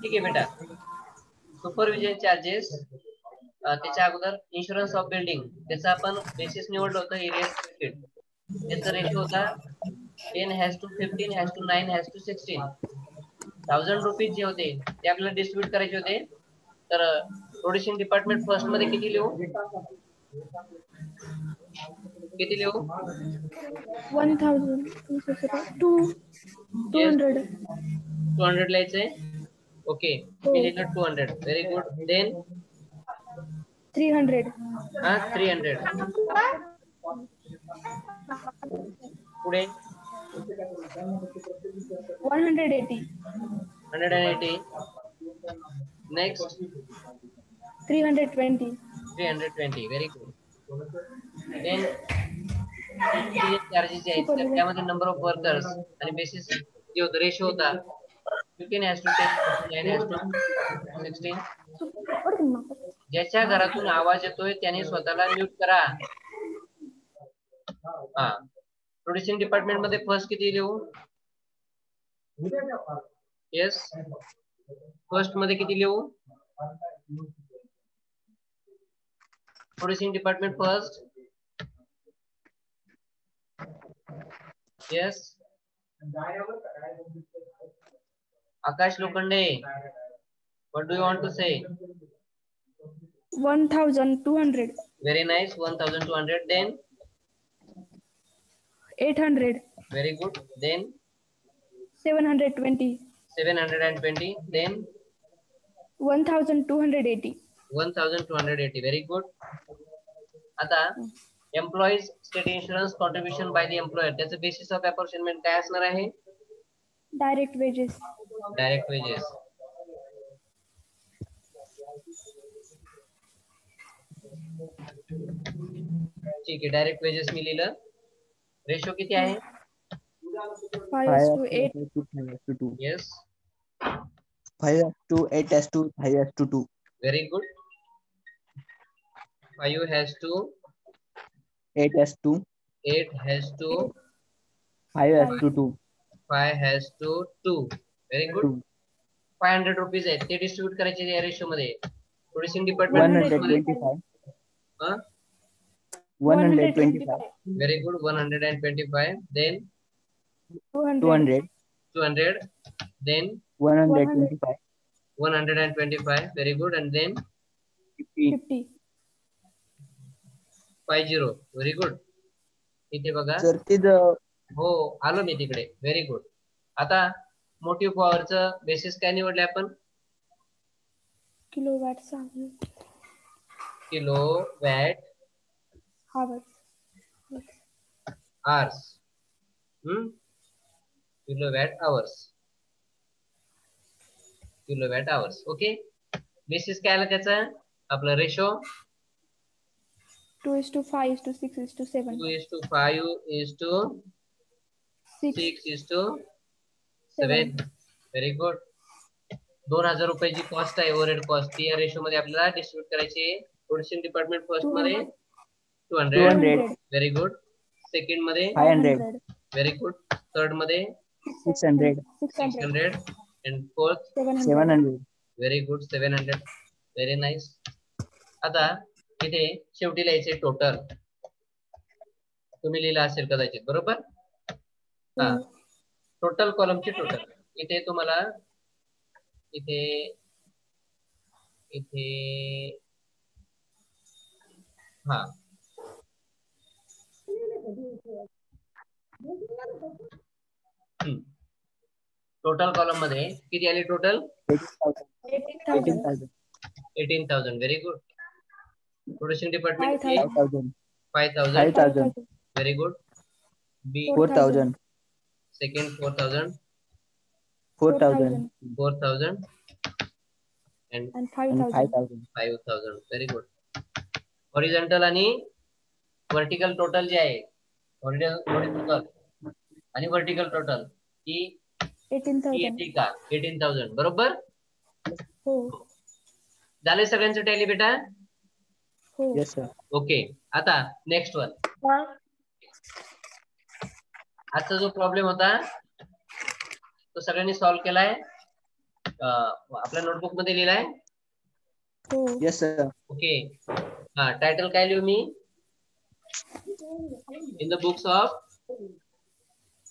ठीक आहे बेटा. सुपरविजन चार्जेस, त्याच्या अगोदर इन्शुरन्स ऑफ बिल्डिंग, त्याचा आपण बेसिस निवडलं होतं एरिया स्क्वेअर फीट. त्याचा रेशो होता 10:15 9:16. 1000 रुपीज जे होते ते आपल्याला डिस्ट्रीब्यूट करायचे होते. तर प्रोड्युसिंग डिपार्टमेंट फर्स्ट मध्ये किती लिहू? किती लिहू? 200 लिहायचंय. ओके, मी लिहिलं 200. Very good. देन 300. 300. पुढे 180. 180. Next 320. 320. Very good. Then charges जे आहेत तर त्यामध्ये नंबर ऑफ वर्कर्स आणि बेसिस जे होतं रेशो होता 15:10 ज्याच्या घरातून आवाज येतोय त्याने स्वतःला म्यूट करा. हा, प्रोड्युसिंग डिपार्टमेंट मध्ये फर्स्ट किती लिहू? येस, फर्स्ट मध्ये किती लिहू? Producing department first. Yes, Akash Lokhande, what do you want to say? 1200. Very nice. 1200. Then 800. very good. Then 720. 720. Then 1280. 1280. Very good. आता employees state insurance contribution by the employer, त्याचं basis of अपॉर्चमेंट काय असणार आहे? Direct wages. Direct wedges. ठीक आहे, direct wedges मी लिहिलं. Ratio किती आहे? 5:8. Yes, 5:8:5:2. Very good. 5 has to 8:2. 8 has to 5:2. 5 has to 2. Very good. 500 rupees आहेत ते डिस्ट्रीब्यूट करायचे या रेशो मध्ये. Producing department 125. 125. Very good. 125. Then 200. 200. Then 125. 125. Very good. And then 50. 50. Very good. इथे बघा. सर तिथं हो, आलो मी तिकडे. Very good. आता मोटिव्ह पॉवरचं बेसिस काय निवडले आपण? Kilowatt kilowatt hours. Hours. Kilowatt hours. Kilowatt hours. Okay, basis काय आलं त्याचा? आपलं रेशो 2:5:6:7. 2:5:6:7. Very good. 2000 रुपयाची कॉस्ट आहे, ओव्हरहेड कॉस्ट, ती या रेशो मध्ये आपल्याला डिस्ट्रीब्यूट करायची. प्रोड्युसिंग डिपार्टमेंट फर्स्ट मध्ये 200. Very good. सेकंड मध्ये 500. Very good. थर्ड मध्ये 600. 600. And fourth 700. Very good. 700. Very nice. आता इथे शेवटी लिहायचे टोटल. तुम्ही लिहिलं असेल कदाचित, बरोबर? हा, टोटल कॉलमची टोटल. इथे तुम्हाला इथे हा टोटल कॉलम मध्ये किती आले total? 18,000. 18,000. Very good. Production department 5,000. 5,000. Very good. B 4,000. Second 4,000. 4,000. 4,000 and 5,000. 5,000. Very good. Horizontal आणि व्हर्टिकल टोटल जे आहे, हॉरिझॉन्टल आणि व्हर्टिकल टोटल ही 18,000. का 18,000. बरोबर? हो. झाले सगळ्यांचं टॅली बेटा? हो. Yes sir. ओके, आता नेक्स्ट वन. आजचा जो प्रॉब्लेम होता तो सगळ्यांनी सॉल्व्ह केलाय? आपल्या नोटबुक मध्ये लिहिलाय? हो. Yes, sir. ओके. टायटल काय लिहू मी? In the books of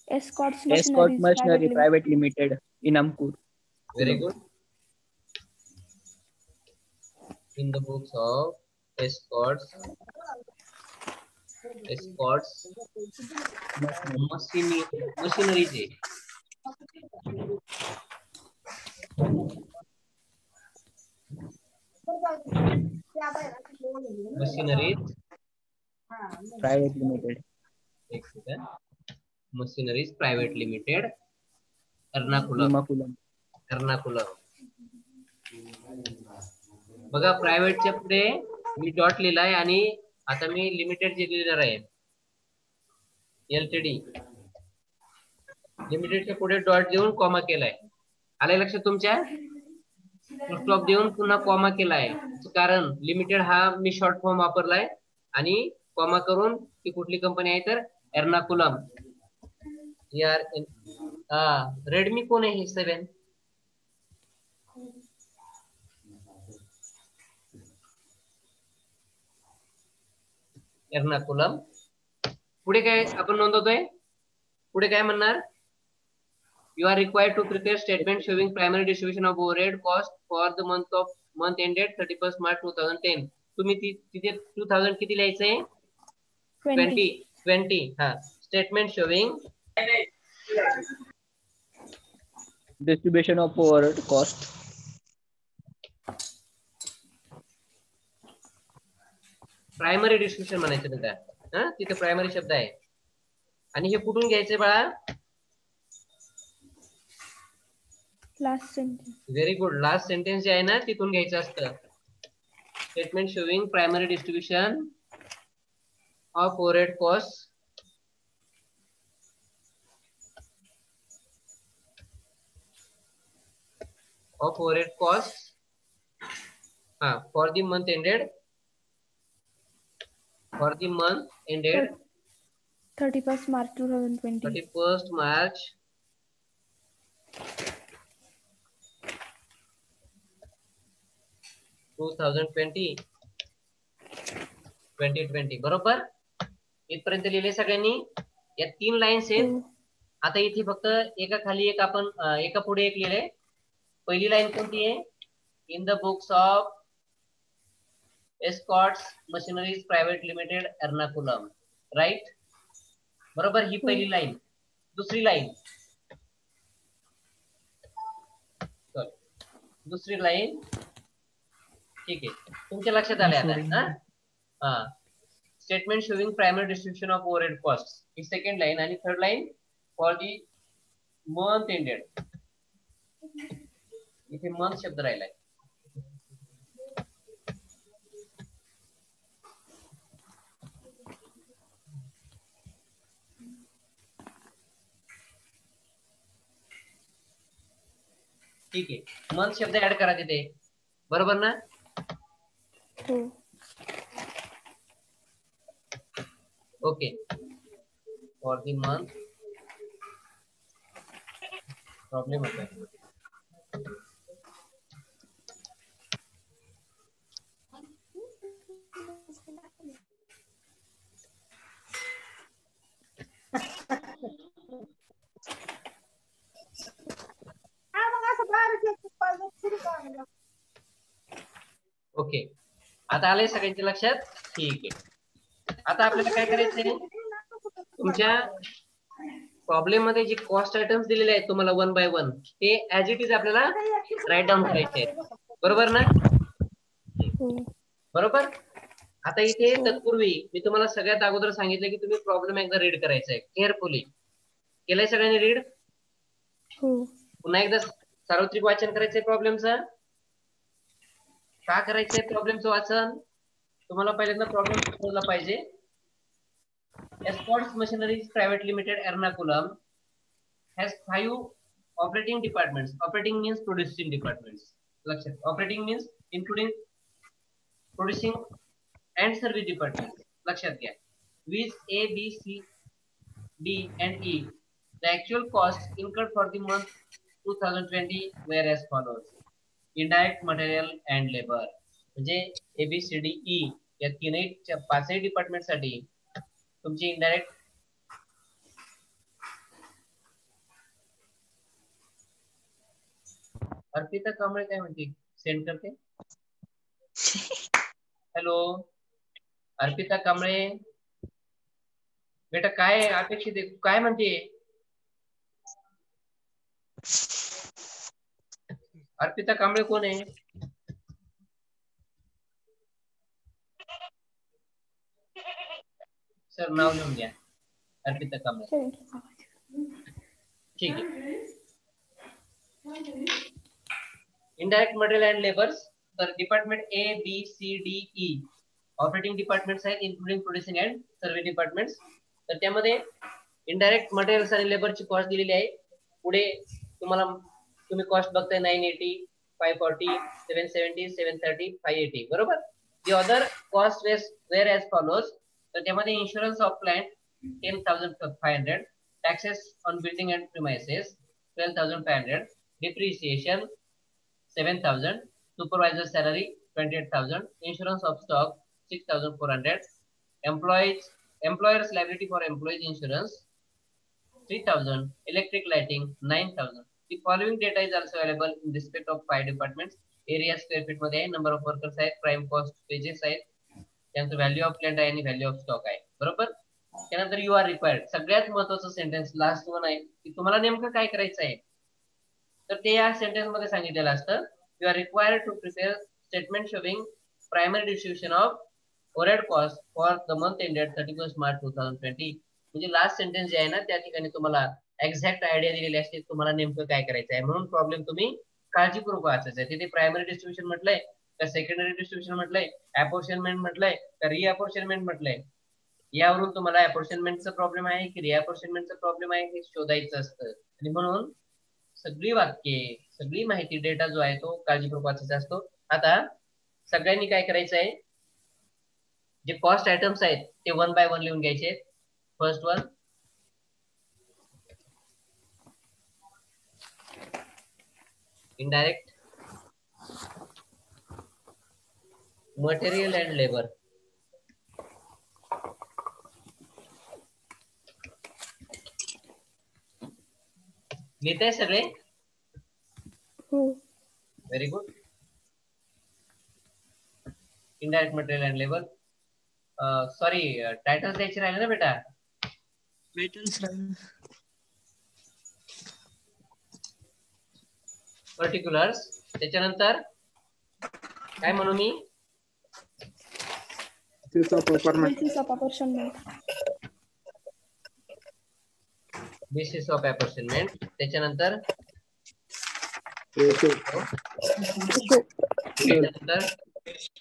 Escorts Escort Machineries Machinery Private Private Limited in Amkur. Very good. In the books of escorts machinery machineries Private Limited. Machineries Private Limited, Ernakulam. बघा, प्रायव्हेटच्या पुढे मी dot लिहिलाय आणि आता मी limited जे लिहिणार आहे एलटीडी, लिमिटेडच्या पुढे dot देऊन कॉमा केलाय. आलंय लक्षात तुमच्या? स्टॉप देऊन पुन्हा कॉमा केलाय, कारण लिमिटेड हा मी शॉर्ट फॉर्म वापरलाय आणि कॉमा करून ती कुठली कंपनी आहे तर एर्नाकुलम. यार रेडमी कोण आहे? 7 एर्नाकुलम. पुढे काय आपण नोंदवतोय? पुढे काय म्हणणार? You are required to prepare statement showing primary distribution of overhead cost for the month ended 31st March 2010. तुम्ही तिथे 2000 किती लिहायचंय? 20. Statement showing Distribution of overhead cost. Primary distribution म्हणायचं बघा. तिथे प्रायमरी शब्द आहे आणि हे कुठून घ्यायचंय बाळा? Last sentence. Very good. Last sentence जे आहे ना तिथून घ्यायचं असतं. Statement showing primary distribution of overhead cost for the month ended 31st March 2020. 31st March 2020. बरोबर? इथपर्यंत लिहिले सगळ्यांनी? या 3 लाईन्स आहेत. आता इथे फक्त एका खाली एक आपण एका पुढे एक लिहिले. पहिली लाईन कोणती आहे? In the books of Escorts machineries private limited Ernakulam. Right? बरोबर, ही पहिली लाईन. दुसरी लाईन ठीक आहे, तुमच्या लक्षात आले आता. Statement showing primary distribution of overhead cost ही सेकंड लाईन आणि third line for the month ended. इथे मंथ शब्द राहिलाय. ठीक आहे, मंथ शब्द ऍड करा तिथे. बरोबर ना? Okay. For the month problem होता है. ओके, आता आलंय सगळ्यांच्या लक्षात? ठीक आहे. आता आपल्याला काय करायचंय? तुमच्या प्रॉब्लेम मध्ये जे कॉस्ट आयटम्स दिलेले आहेत तुम्हाला 1 by 1 ते ऍज इट इज आपल्याला राईट डाऊन करायचे आहेत. बरोबर ना? बरोबर. आता इथे तत्पूर्वी मी तुम्हाला सगळ्यात अगोदर सांगितलं की तुम्ही प्रॉब्लेम एकदा रीड करायचा आहे केअरफुली. केलंय सगळ्यांनी रीड? पुन्हा एकदा सार्वत्रिक वाचन करायचंय प्रॉब्लेमचं. का करायचंय प्रॉब्लेमचं वाचन? तुम्हाला पहिल्यांदा प्रॉब्लेम समजला पाहिजे. Escorts Machineries Private Limited Ernakulam has 5 operating departments. Operating means producing departments. Operating means including producing and service departments. लक्षात घ्या. With A, B, C, D and E, the actual cost incurred for the month 2020 were as follows. Indirect material and labor म्हणजे ABCDE या तीनही पाचही department साठी तुमची indirect Arpita Kamble काय म्हणते सेंड करते. हॅलो अर्पिता कांबळे बेटा काय अपेक्षित आहे काय म्हणते. अर्पिता कांबळे कोण आहे. सर नाव लिहून घ्या अर्पिता कांबळे. ठीक आहे. इनडायरेक्ट मटेरियल अँड लेबर्स तर डिपार्टमेंट ABCDE ऑपरेटिंग डिपार्टमेंट्स आहेत including producing and service departments. तर त्यामध्ये इनडायरेक्ट मटेरियल्स आणि लेबरची कॉस्ट दिलेली आहे. पुढे तुम्ही कॉस्ट बघताय 980 540 770 730 580 बरोबर. The other cost were as follows. तर त्यामध्ये insurance of plant 10,500 taxes on building and premises 12,500 depreciation 7,000 supervisor salary 28,000 insurance of stock 6,400 employers liability for employees insurance 3,000 electric lighting 9,000. The following data is also available in respect of 5 departments. area square feet मध्ये number of workers आहेत prime cost wages आहेत त्यांचं value of plant आहे आणि value of stock आहे बरोबर. त्यानंतर you R required सगळ्यात महत्वाचं सेंटेन्स लास्ट वन आहे की तुम्हाला नेमकं काय करायचं आहे. तर ते या सेंटेन्स मध्ये सांगितलेलं असतं. You are required to prepare statement showing primary distribution of overhead cost for the month ended 31st March 2020. म्हणजे लास्ट सेंटेन्स जे आहे ना त्या ठिकाणी तुम्हाला एक्झॅक्ट आयडिया दिलेली असते तुम्हाला नेमकं काय करायचं आहे म्हणून प्रॉब्लेम तुम्ही काळजीपूर्वक वाचायचा आहे. तिथे प्रायमरी डिस्ट्रीब्युशन म्हटलंय का सेकंडरी डिस्ट्रीब्युशन म्हटलंय अपॉर्शनमेंट म्हटलंय का रिअपॉर्शनमेंट म्हटलंय. यावरून तुम्हाला अपॉर्शनमेंटचा प्रॉब्लेम आहे की रिअपॉर्शनमेंटचा प्रॉब्लेम आहे हे शोधायचं असतं. आणि म्हणून सगळी वाक्ये सगळी माहिती डेटा जो आहे तो काळजीपूर्वक वाचायचा असतो. आता सगळ्यांनी काय करायचं आहे जे कॉस्ट आयटम्स आहेत ते 1 बाय 1 लिहून घ्यायचे. First one indirect material and labour. लिहिताय सगळे. Very good. Indirect material and labour sorry titles द्यायचे राहिले ना बेटा. पर्टिक्युलर्स त्याच्यानंतर काय म्हणू मी बेसिस ऑफ अपॉर्शनमेंट त्याच्यानंतर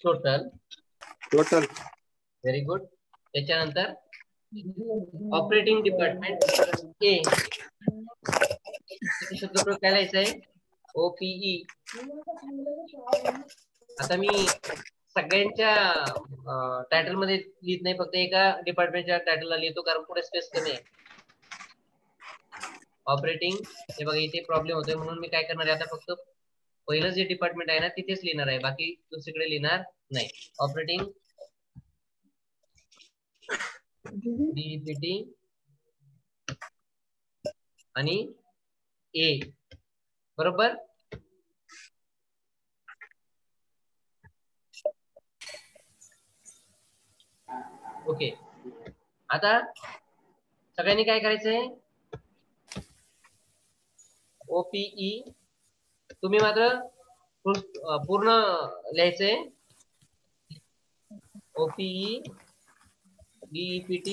टोटल व्हेरी गुड. त्याच्यानंतर ऑपरेटिंग डिपार्टमेंट ए शब्द काय लिहायचंय OPE. आता मी सगळ्यांच्या टायटल मध्ये लिहित नाही फक्त एका डिपार्टमेंटच्या टायटलला लिहितो कारण पुढे स्पेस कमी आहे. ऑपरेटिंग हे बघा इथे प्रॉब्लेम होतोय म्हणून मी काय करणार आहे आता फक्त पहिलं जे डिपार्टमेंट आहे ना तिथेच लिहिणार आहे बाकी दुसरीकडे लिहिणार नाही. ऑपरेटिंग DPT आणि ए बरोबर. ओके आता सगळ्यांनी काय करायचंय OPE तुम्ही मात्र पूर्ण लिहायचंय. OPE DEPT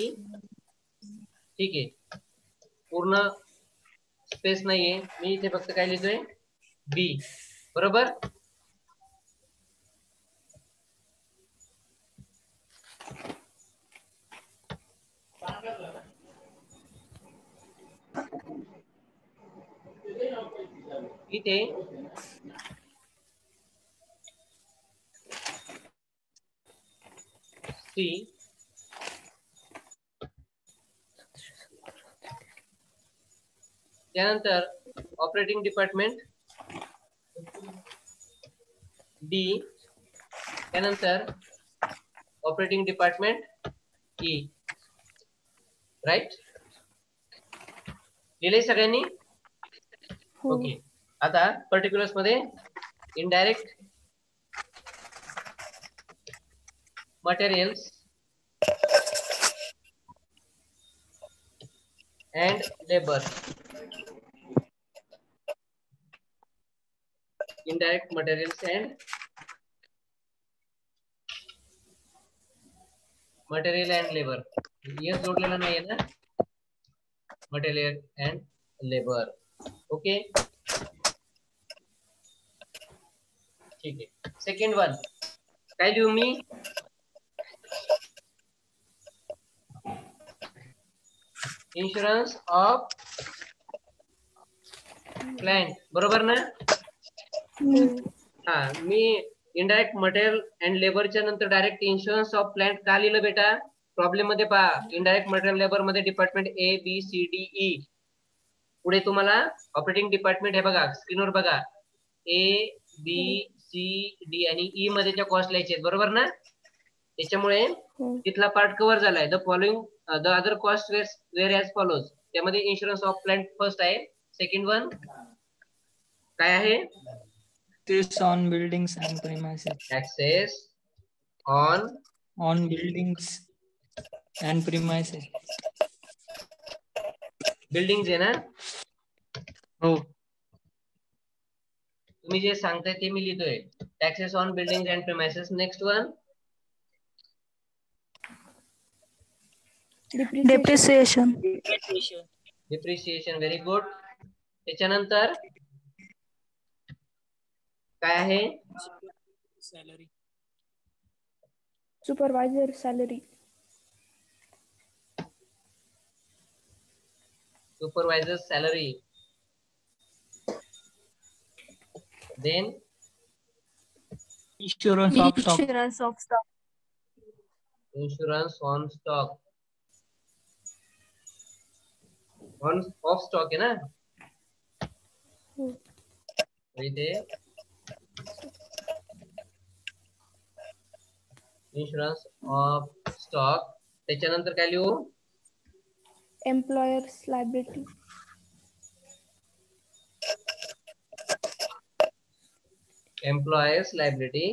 ठीक आहे पूर्ण स्पेस नाहीये मी इथे फक्त काय लिहितोय बी बरोबर. इथे सी त्यानंतर ऑपरेटिंग डिपार्टमेंट डी, त्यानंतर ऑपरेटिंग डिपार्टमेंट ई. राईट, लिहिले सगळ्यांनी? हो. ओके. आता पर्टिक्युलर्स मध्ये indirect materials and labor. Indirect materials and labor. yes जोडलेला नाहीये ना, मटेरियल अँड लेबर. ओके, ठीक आहे. सेकंड वन काय लिहू मी? इन्शुरन्स ऑफ प्लांट, बरोबर ना? हा, मी इनडायरेक्ट मटेरियल अँड लेबरच्या नंतर डायरेक्ट इन्शुरन्स ऑफ प्लांट का लिहिलं बेटा? प्रॉब्लेम मध्ये पहा, इनडायरेक्ट मटेरियल लेबर मध्ये department A B C D E. पुढे तुम्हाला ऑपरेटिंग डिपार्टमेंट हे बघा, स्क्रीनवर बघा, ए बी सी डी आणि ई मध्ये त्या कॉस्ट लिहायचे आहेत, बरोबर ना? त्याच्यामुळे तिथला पार्ट कव्हर झालाय. The following the other cost were as follows. त्यामध्ये इन्शुरन्स ऑफ प्लांट फर्स्ट आहे. सेकंड वन काय आहे? Tax on buildings and premises. Taxes On buildings and premises. Building आहे ना? हो. तुम्ही जे सांगताय ते मी लिहितोय. Taxes on building and premises. Next one depreciation. Depreciation. Very good. त्याच्यानंतर काय आहे? Salary. Supervisor salary. Supervisor salary. Then Insurance of stock. Insurance on stock. On of stock आहे ना? इथे इन्शुरन्स ऑफ स्टॉक. त्याच्यानंतर काय लिहू? Employers liability. Employers liability.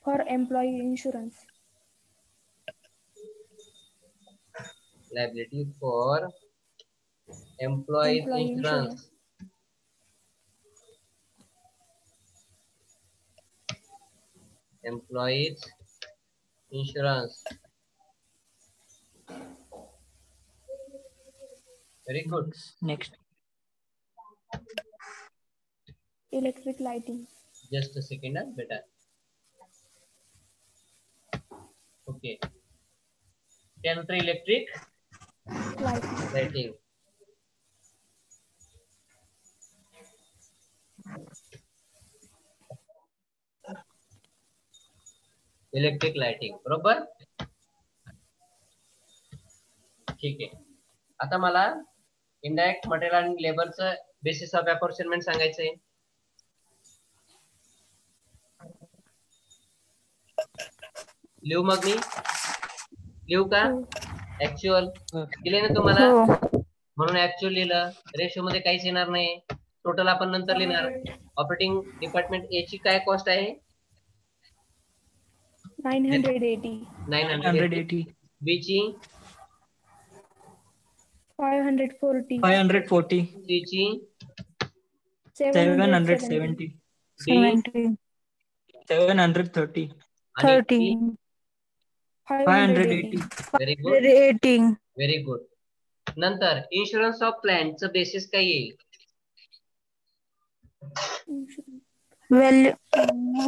For employee insurance. Liability for employees insurance. Employees insurance. Very good. Next. Electric lighting. Just a second हा बेटा. Okay, त्यानंतर electric lighting. Electric lighting, बरोबर. ठीक आहे. आता मला इनडायरेक्ट मटेरियल आणि लेबरचं बेसिस ऑफ अपॉर्चमेंट सांगायचंय. लिहू मग मी? लिहू का? ऍक्च्युअल दिले ना तुम्हाला, म्हणून ऍक्च्युअल लिहिलं. रेशो मध्ये काहीच येणार नाही. टोटल आपण नंतर लिहिणार. ऑपरेटिंग डिपार्टमेंट ए ची काय कॉस्ट आहे? 980. 980. बी ची 540. 540. सी ची 770. डी 730. आणि E 580. Very good. Very good. नंतर इन्शुरन्स ऑफ प्लॅनचं बेसिस काय येईल?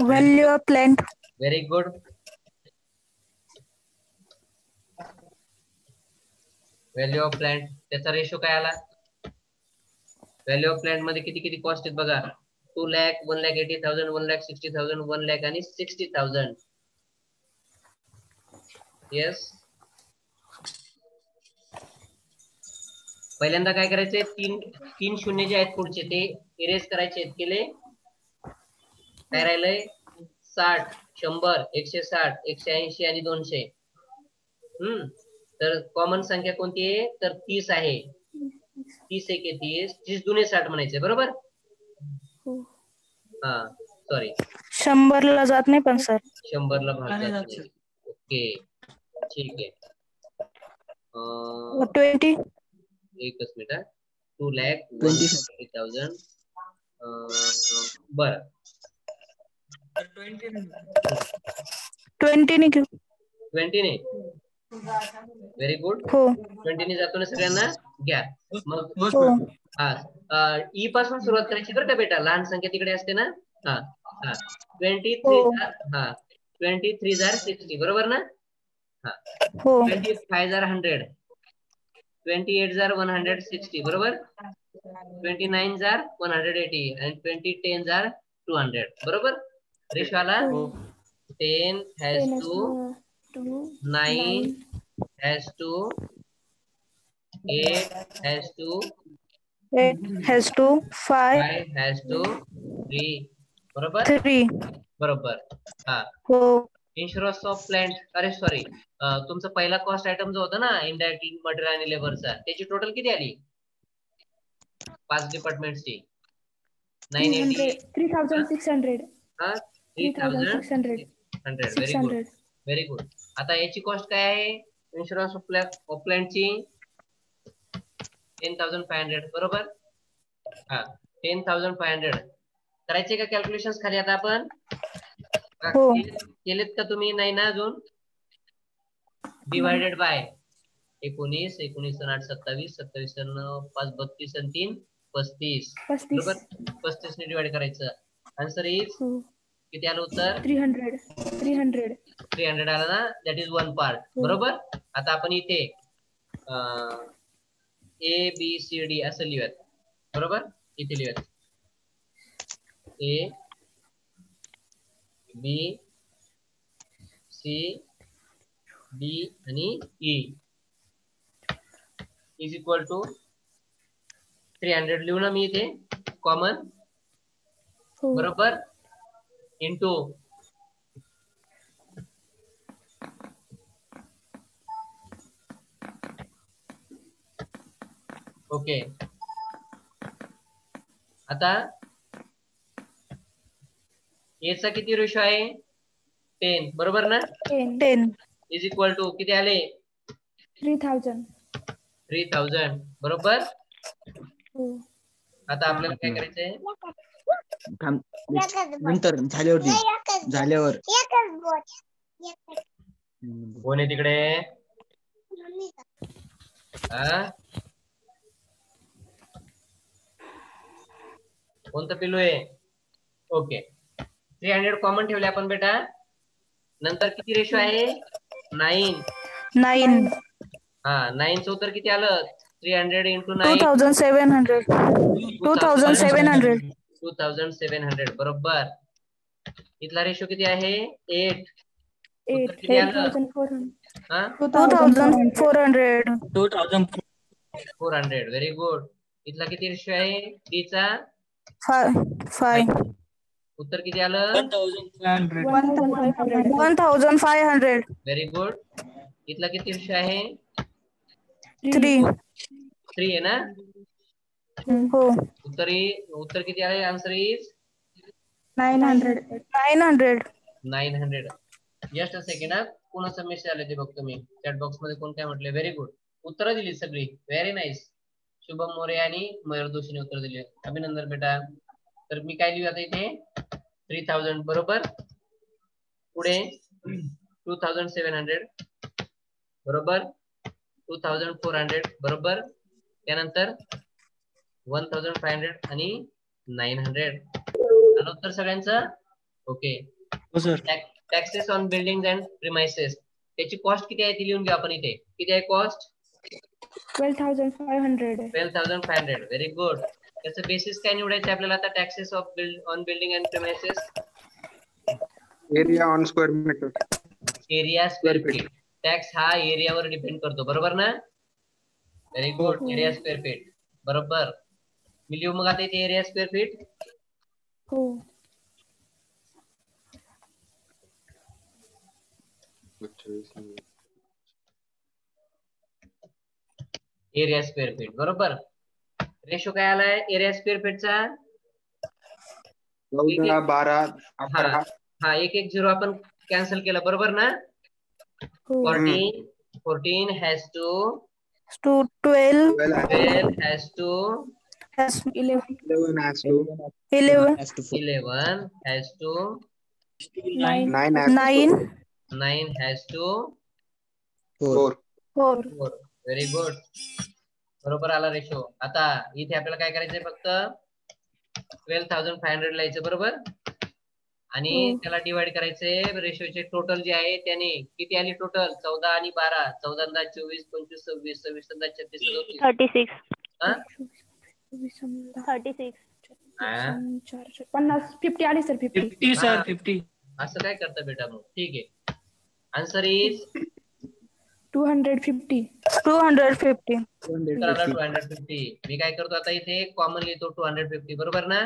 Value of plant. Very good. Value of plant, त्याचा रेशो काय आला? व्हॅल्यू ऑफ प्लॅन्ट मध्ये किती किती कॉस्ट आहेत बघा. 2 लाख, 1,80,000, 1,60,000, 1 लाख आणि 60,000. येस. पहिल्यांदा काय करायचंय, तीन शून्य जे आहेत पुढचे ते इरेज करायचे आहेत. केले? काय राहिलंय? 60, 100, 160, 180 आणि 200. तर कॉमन संख्या कोणती आहे? तर 30 आहे. 30 एक 30, 30 दुने 60 म्हणायचे, बरोबर? हा सॉरी, 100 जात नाही पण सर. 100 भाग जात नाही. ओके ठीक आहे. 20. एकच मिनिट. 2,20,000. बर 20 ने घेऊ. 20 ने. Very good. हो 20 ने जातो ना सगळ्यांना? घ्या मग. हो हा ई पासून सुरुवात करायची बरं का बेटा, लहान संख्या तिकडे असते ना. हा हा 23 हो. हा 23 60, बरोबर ना? हा हो 25 100, 28 160, बरोबर? 29 180 आणि 20 10 200, बरोबर? रेशो आला. 10 has 10 to, 2 9 9 has to, 8 has to, 8 has to 5 5 has to 3, बरोबर? 3. बरोबर. हा हो इन्शुरन्स ऑफ प्लांट. अरे सॉरी, तुमचा पहिला कॉस्ट आयटम जो होता ना इनडायरेक्ट मटेरियल आणि लेबरचा, त्याची टोटल किती आली 5 डिपार्टमेंटची? 980. 3,600. हा 3,600. 3,600. Very good, 600. Very good. आता याची कॉस्ट काय आहे इन्शुरन्स ऑफ प्लांटची? 10,500, बरोबर? हा 10,500. करायचे का कॅल्क्युलेशन खाली आता आपण? हो. केलेत का तुम्ही? नाही ना अजून? डिवायडेड बाय 19, 19 8 27, 27 5 32 आणि 3 35, 35. बरोबर? 35 ने डिवाइड करायचं. आन्सर इज हो किती आलं उत्तर? 300. 300 आलं ना? दॅट इज वन पार्ट, बरोबर? आता आपण इथे ए बी सी डी असं लिहूयात, बरोबर? इथे लिहूयात ए बी सी डी आणि ई इज इक्वल टू 300 लिहू ना मी इथे कॉमन, हो बरोबर? Into okay. आता याचा किती रेशो आहे? 10, बरोबर ना? 10. इज इक्वल टू किती आले? 3,000. 3,000, बरोबर? हो आता आपल्याला काय करायचंय? नंतर झाल्यावर कोण आहे तिकडे? हा कोणतं पिलू आहे? ओके 300 कॉमन ठेवले आपण बेटा. नंतर किती रेशो आहे? 9. 9. हा 9चं उत्तर किती आलं? 300 इंटू 9 2,700. 2,700. 2,700, बरोबर. इथला रेशो किती आहे? 8. उत्तर किती आलं? 8,400. हा 2,400. 400. Very good. इथला किती रेशो आहे? D चा 5. उत्तर किती आलं? 1,500. 1,500. Very good. इथला किती रेशो आहे? 3. 3 आहे ना? हो उत्तर किती आहे? Answer is 900. 900. 900. Just a second. कोणाचा मेसेज आला ते बघतो मी चॅट बॉक्स मध्ये. कोण काय म्हटले? Very good. उत्तर दिली सगळी. Very nice. शुभम मोरे आणि मयूर दोशीने उत्तर दिले. अभिनंदन बेटा. तर मी काय लिहू आता इथे? 3,000, बरोबर. पुढे 2,700, बरोबर. 2,400, बरोबर. त्यानंतर 1,500 आणि 900. आलं उत्तर सगळ्यांचं? ओके. हो sir. Taxes on building and premises, त्याची कॉस्ट किती आहे ती लिहून घ्या आपण इथे. किती आहे कॉस्ट? 12,500. 12,500. Very good. त्याचं बेसिस काय निवडायचं आपल्याला आता? Taxes on building and premises. Area on square metre. Area square feet. Tax हा एरियावर डिपेंड करतो, बरोबर ना? Very good. Area square feet. बरोबर. मी लिहू मग आता इथे एरिया स्क्वेअर फीट. हो. Area square feet. बरोबर. रेशो काय आलाय एरिया स्क्वेअर फीटचा? 14, 12, 11. हा 1 0 आपण कॅन्सल केलं. बरोबर ना? 14 has to 12 has to 11 has to 11 has to 11 has to 9 has 9 9 has to 4. 4. 4. Very good. बरोबर आला रेशो. आता इथे आपल्याला काय करायचंय फक्त 12,500 लिहायचं. बरोबर. आणि त्याला डिवाइड करायचंय रेशोचे टोटल जे आहे त्याने. किती आली टोटल? 14 आणि 12. 14 दा 24, 25, 26, 26 दा 36, 36 हा? 36 हा? 50 50 आली सर. 50. 50 सर 50. असं काय करता बेटा मग? ठीक आहे. Answer is 250. 250 250. मी काय करतो आता इथे कॉमन लिहितो 250. बरोबर ना?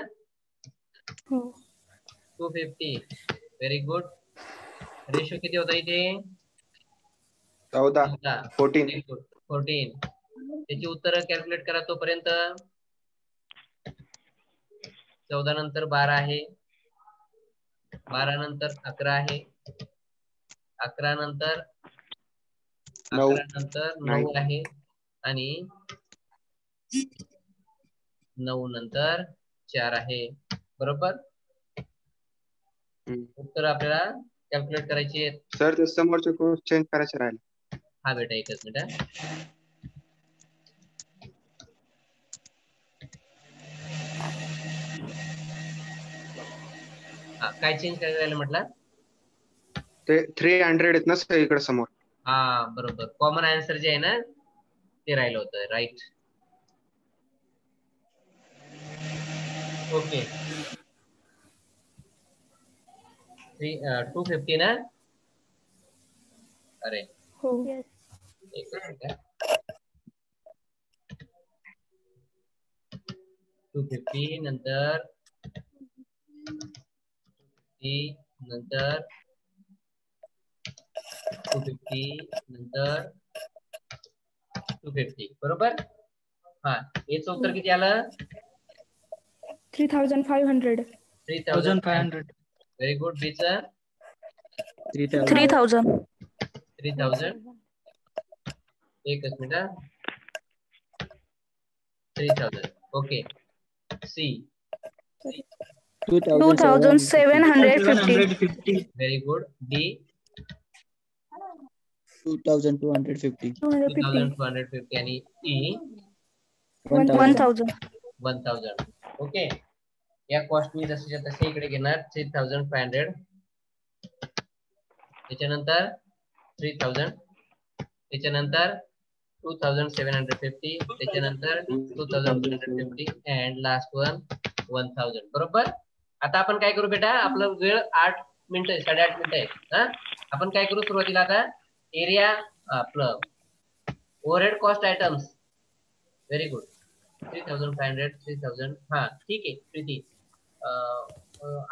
हो. 250. Very good. रेशो किती होता इथे? 14, 14. 14. त्याची उत्तर कॅल्क्युलेट करा तोपर्यंत. 14 नंतर 12 आहे. 12 नंतर 11 आहे. 11 नंतर 11 नंतर 9 आहे. आणि 9 नंतर 4 आहे. बरोबर. उत्तर आपल्याला कॅल्क्युलेट करायची आहे. सर ते समोरचे क्रॉस चेंज करायचे राहिले. हा बेटा एकच मिनिट. हा काय चेंज करायला म्हटलं? ते 300 आहेत ना सर इकडे समोर. हा बरोबर. कॉमन आन्सर जे आहे ना ते राहिलं होतं. राईट. ओके. 250 ना? अरे हो. एक मिनिट. 250 नंतर 250 बरोबर. हा याचं उत्तर किती आलं? 3500. 3500. Very good. बीचं 3000 एकच minute. 3000. Okay. C 2750 very good. D 2250. 2250 आणि ई 1000 1000. ओके. या कॉस्ट मी जसं तसे इकडे घेणार. 3500. त्याच्यानंतर 3000. त्याच्यानंतर 2750. त्याच्यानंतर 2250 अँड लास्ट वन 1000. बरोबर. आता आपण काय करू बेटा? आपला वेळ 8 मिनिटं 8.5 मिनिटं आहे. हा आपण काय करू सुरुवातीला आता एरिया आपलं overhead cost items. Very good. 3500 3000. हा ठीक आहे. प्रीती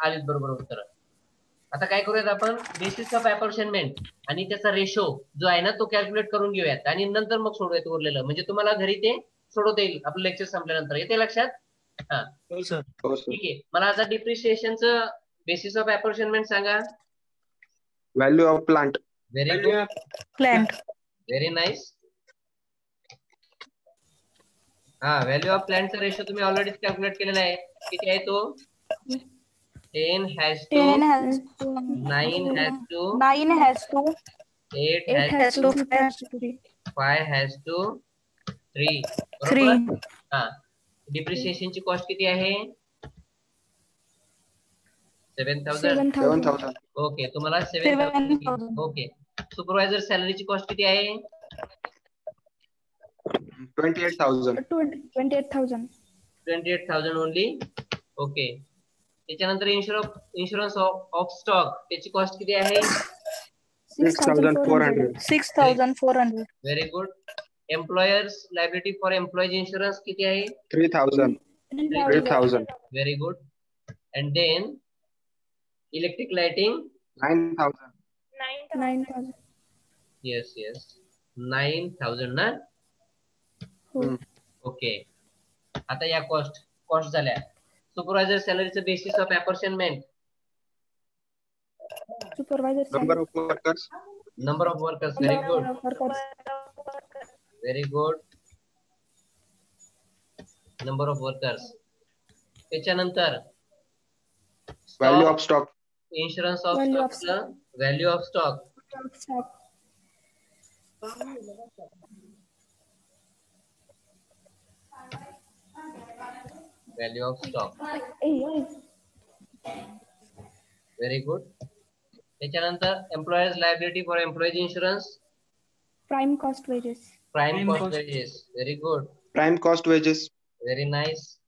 आलीत बरोबर उत्तर. आता काय करूयात आपण बेसिस ऑफ अपॉर्शनमेंट आणि त्याचा रेशो जो आहे ना तो कॅल्क्युलेट करून घेऊयात आणि नंतर मग सोडूयात उरलेलं. म्हणजे तुम्हाला घरी ते सोडवता येईल आपलं लेक्चर संपल्यानंतर. येते लक्षात? हा हो सर. ठीक आहे. मला आता डिप्रिशिएशनचं बेसिस ऑफ अपॉर्शनमेंट सांगा. Value of plant. Very good. Plant. Very nice. हा व्हॅल्यू ऑफ प्लांटचा रेशो तुम्ही ऑलरेडी कॅल्क्युलेट केलेला आहे. किती आहे तो? 10 has to 10 has 9 has to 9 has to 8 8 has has to to 3. 5 has to 3. 3 बरोबर. हा डिप्रिशिएशनची कॉस्ट किती आहे? 7000. 7000. ओके. तुम्हाला 7000. ओके. सुपरवायझर सॅलरीची कॉस्ट किती आहे? 28,000. 28,000. 28,000 ओनली. ओके. त्याच्यानंतर इन्शुरन्स ऑफ स्टॉक त्याची कॉस्ट किती आहे? 6,400. 6400 very good. Employers liability for employees insurance किती आहे? 3000. 3000. Very good. And then electric lighting 9000. 9,000. Yes yes 9000 ना. हो. ओके. आता या कॉस्ट झाल्या. सुपरवायझर सॅलरीचं basis of apportionment. Supervisor Number of workers. Number of workers. Very good. Workers. Very good. Number of workers. त्याच्यानंतर Value of stock. Insurance of Value of stock. Value of stock. Value of stock. Very good. त्याच्यानंतर employers liability for employees insurance. Prime cost wages. Prime Prime cost cost. Wages. Very good. Prime cost wages. Very nice.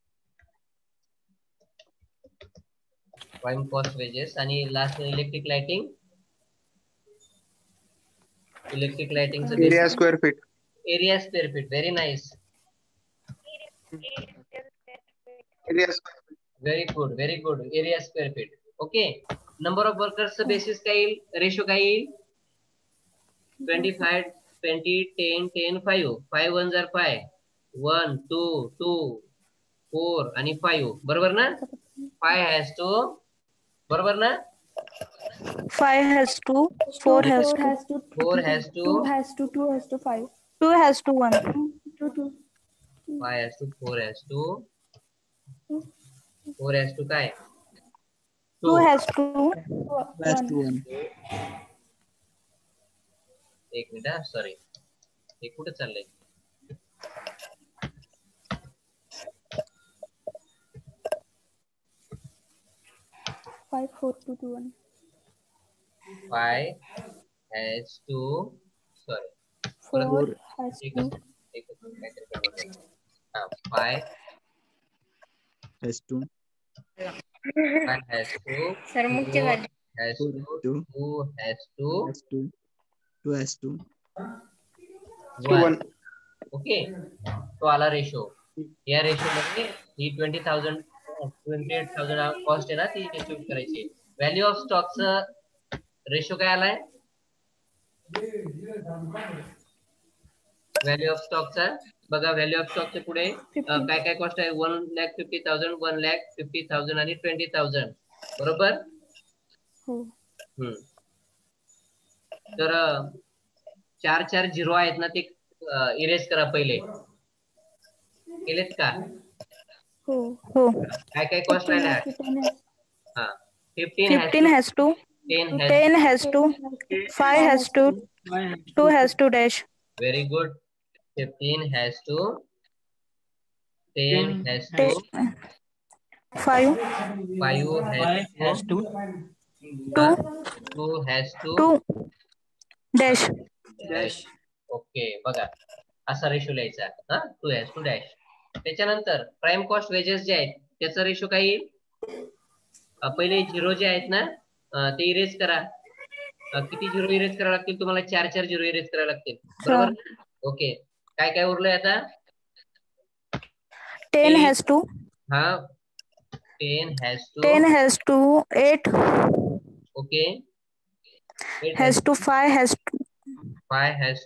Prime cost wages. आणि last electric lighting. Electric लाइटिंगचं Area square feet. Area square feet. Very nice. Area square feet. Very good. Very good. Area square feet. Okay. Number of वर्कर्सचं basis काय येईल? Ratio काय येईल? 25 20 10 10 5. 5 1 जर 5 1 2 2 4 आणि 5. बरोबर ना? 5 हॅज टू. बरोबर ना? 5 has 2, 4 has 2, 4 has to. 2 has to 2 has to 5. 2 has to 1, 2 5 has to 4 has to 4 has to काय? 2 has to Last 1. one. एक मिनिट. सॉरी, हे कुठे चाललंय? Five, 4, 2, 2, 1. 5 has to. Sorry. 4 has to. काहीतरी गडबड झाली. 5 Has to. 5 has to. Sir मुख्य 4 झाली. has 4 to. has to. 2 has to. Has to. 2 has to. 1. Okay. तो आला रेशो. या रेशो मध्ये ही 20,000 28,000 कॉस्ट आहे ना, ती डिस्ट्रीब्यूट करायची. व्हॅल्यू ऑफ स्टॉकचं रेशो काय आलाय? व्हॅल्यू ऑफ स्टॉकचा बघा. व्हॅल्यू ऑफ स्टॉकच्या पुढे काय काय कॉस्ट आहे? 1,50,000 1,50,000 आणि 20,000. बरोबर. हो. तर 4 झिरो आहेत ना, ते इरेज करा पहिले. केलेत का? हो. हो. काय काय कॉस्ट राहिल्या? 15 हा. 15 15 has to, 10 has to, 5 has to, 2 has to dash. Very good. 15 has to, 10 has to, 5 5 has to, 2 2 has to 2 dash. dash. Okay. बघा असा रेशो लिहायचा. हा. 2 has to dash. त्याच्यानंतर प्राइम कॉस्ट वेजेस जे आहेत त्याचा रेशो काय येईल? पहिले झिरो जे आहेत ना, ते इरेज करा. किती झिरो इरेज करावे लागतील तुम्हाला? 4 झिरो इरेज करावे लागतील. बरोबर. ओके. काय काय उरलंय आता? 10 has to, हा. 10 has to. 10 has to, 8 okay. 8 has to, 5 has to, 5 has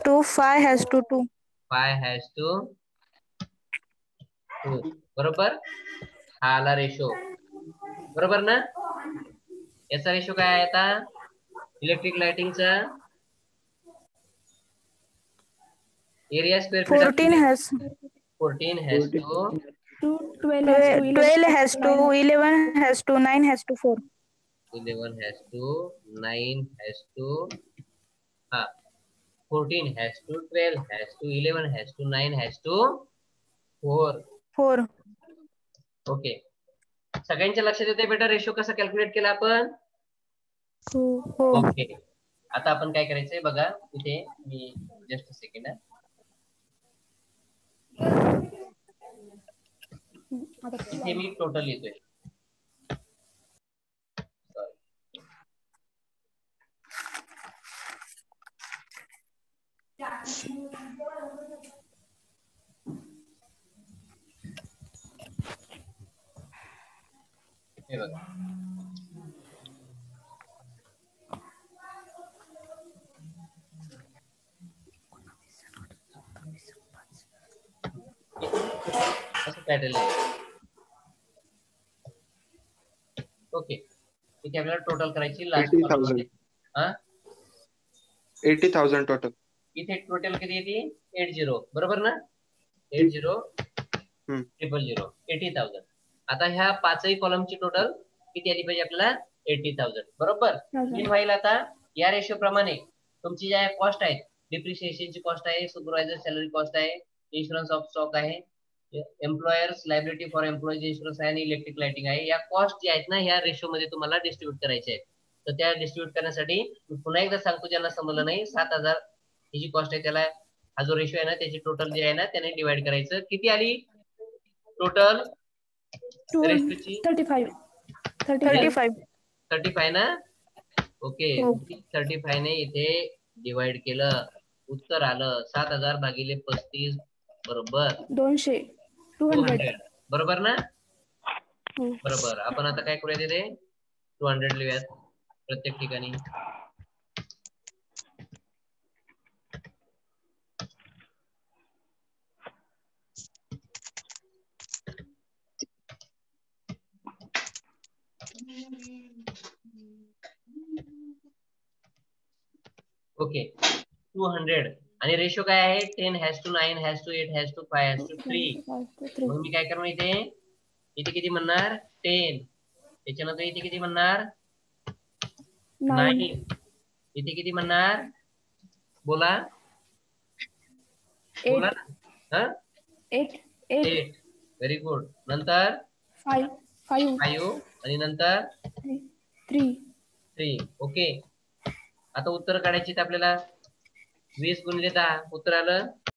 to, 5 has to 2. 5 has to 2. बरोबर. हा आला रेशो. बरोबर ना? याचा रेशो काय आहे आता? इलेक्ट्रिक लाइटिंगचा area square feet. 14 has 14 has to 12 has to 12 has to 11 has to 9 has to 4. 11 has to 9 has to. हा. 14 has to 12 has to 11 has to 9 has to 4. Okay. सगळ्यांच्या लक्षात येते बेटा रेशो कसा कॅल्क्युलेट केला आपण? हो. ओके. आता आपण काय करायचंय बघा. इथे मी जस्ट सेकंड. इथे मी टोटल लिहितोय. सॉरी. हे बघा असं पॅटर्न आहे. ओके, इथे आपल्याला टोटल करायची लास्ट 80,000. हा 80,000 टोटल. इथे टोटल किती येते 80 बरोबर ना 80 000 80,000. आता ह्या पाचही कॉलमची टोटल किती आली पाहिजे आपल्याला 80,000 बरोबर. व्हाईल आता या रेशो प्रमाणे तुमची ज्या कॉस्ट आहेत डिप्रिशिएशनची कॉस्ट आहे सुपरवायझर सॅलरी कॉस्ट आहे इन्शुरन्स ऑफ स्टॉक आहे employers liability for employees insurance आहे आणि इलेक्ट्रिक लाइटिंग आहे. या कॉस्ट ज्या आहेत ना ह्या रेशो मध्ये तुम्हाला डिस्ट्रीब्यूट करायचे आहेत. तर त्या डिस्ट्रीब्यूट करण्यासाठी पुन्हा एकदा सांगतो ज्यांना समजलं नाही 7,000 ही जी कॉस्ट आहे त्याला हा जो रेशो आहे ना त्याची टोटल जे आहे ना त्याने डिवाइड करायचं. किती आली टोटल 35 35 ना. ओके 35 ने इथे डिवाइड केलं उत्तर आलं 7,000 भागिले 35 बरोबर 200 बरोबर ना. बरोबर. आपण आता काय करूया तिथे 200 लिहूयात प्रत्येक ठिकाणी. ओके 200 आणि रेशो काय आहे 10:9 8 5 3. मग मी काय करणार इथे इथे किती म्हणणार 10 त्याच्यानंतर इथे किती म्हणणार 9 इथे किती म्हणणार बोला बोला ना 8 व्हेरी गुड. नंतर 5 आणि नंतर 3 ओके. आता उत्तर काढायची आपल्याला 20 गुणिले 10 उत्तर आलं